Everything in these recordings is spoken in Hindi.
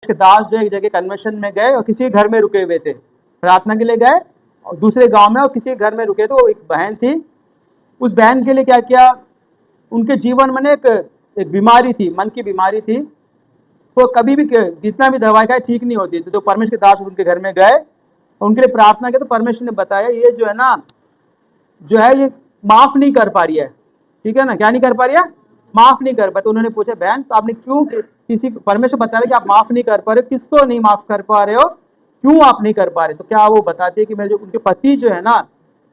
के दास जो एक जगह कन्वेंशन में गए और किसी घर में रुके हुए थे, प्रार्थना के लिए गए और दूसरे गांव में, और किसी घर में रुके। तो एक बहन थी, उस बहन के लिए क्या किया, उनके जीवन में एक बीमारी थी, मन की बीमारी थी। तो कभी भी जितना भी दवाई खाए ठीक नहीं होती थी। तो परमेश्वर के दास उनके घर में गए और उनके लिए प्रार्थना की। तो परमेश्वर ने बताया ये जो है ना, जो है ये माफ नहीं कर पा रही है, ठीक है ना, क्या नहीं कर पा रही है, माफ नहीं कर पा। तो उन्होंने पूछा बहन तो आपने क्यों किसी, परमेश्वर बता रहे कि आप माफ नहीं कर पा रहे हो, किसको नहीं माफ कर पा रहे हो, क्यों आप नहीं कर पा रहे? तो क्या वो बताते हैं कि मेरे जो उनके पति जो है ना,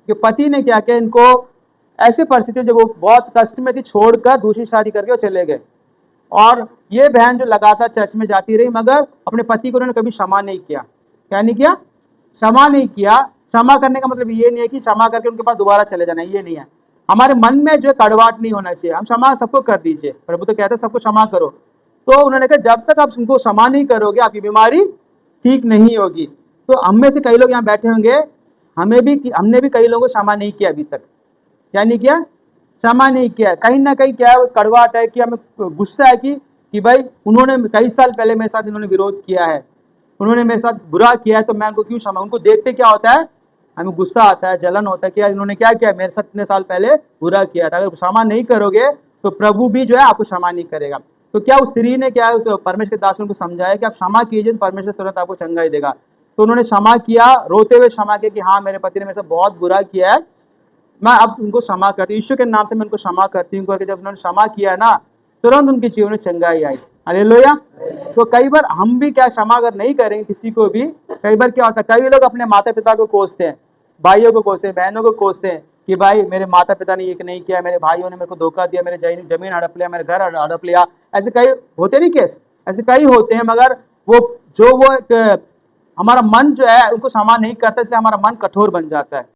कि पति ने क्या किया, इनको ऐसे परिस्थिति जब वो बहुत कष्ट में थी, छोड़कर दूसरी शादी करके वो चले गए। और ये बहन जो लगातार चर्च में जाती रही, मगर अपने पति को उन्होंने कभी क्षमा नहीं किया। क्या नहीं किया? क्षमा नहीं किया। क्षमा करने का मतलब ये नहीं है कि क्षमा करके उनके पास दोबारा चले जाना, ये नहीं है। हमारे मन में जो है कड़वाहट नहीं होना चाहिए। हम क्षमा सबको कर दीजिए, प्रभु तो कहते हैं सबको क्षमा करो। तो उन्होंने कहा जब तक आप उनको क्षमा नहीं करोगे आपकी बीमारी ठीक नहीं होगी। तो हम में से कई लोग यहाँ बैठे होंगे, हमने भी कई लोगों को क्षमा नहीं किया अभी तक। क्या नहीं किया? क्षमा नहीं किया। कहीं ना कहीं क्या कड़वाहट है कि हमें गुस्सा है कि भाई उन्होंने कई साल पहले मेरे साथ इन्होंने विरोध किया है, उन्होंने मेरे साथ बुरा किया है, तो मैं उनको क्यों क्षमा। उनको देखते क्या होता है, हमें गुस्सा आता है, जलन होता है कि यार इन्होंने क्या किया, मेरे साथ इतने साल पहले बुरा किया था। अगर क्षमा नहीं करोगे तो प्रभु भी जो है आपको क्षमा नहीं करेगा। तो क्या उस स्त्री ने क्या है, उस परमेश्वर के दास ने उनको समझाया कि आप क्षमा कीजिए तो परमेश्वर तुरंत आपको चंगाई देगा। तो उन्होंने क्षमा किया, रोते हुए क्षमा किया कि हाँ मेरे पति ने मेरे साथ बहुत बुरा किया है, मैं अब उनको क्षमा करती हूँ, ईश्वर के नाम से मैं उनको क्षमा करती हूँ करके जब उन्होंने क्षमा किया ना, तुरंत उनके जीवन में चंगाई आई। हालेलुया। तो कई बार हम भी क्या, क्षमा अगर नहीं करेंगे किसी को भी, कई बार क्या होता है, कई लोग अपने माता पिता को कोसते हैं, भाइयों को कोसते हैं, बहनों को कोसते हैं कि भाई मेरे माता पिता ने ये नहीं किया, मेरे भाइयों ने मेरे को धोखा दिया, मेरे जमीन हड़प लिया, मेरे घर हड़प लिया। ऐसे कई होते नहीं केस, ऐसे कई होते हैं। मगर वो एक हमारा मन जो है उनको क्षमा नहीं करता, इसलिए हमारा मन कठोर बन जाता है।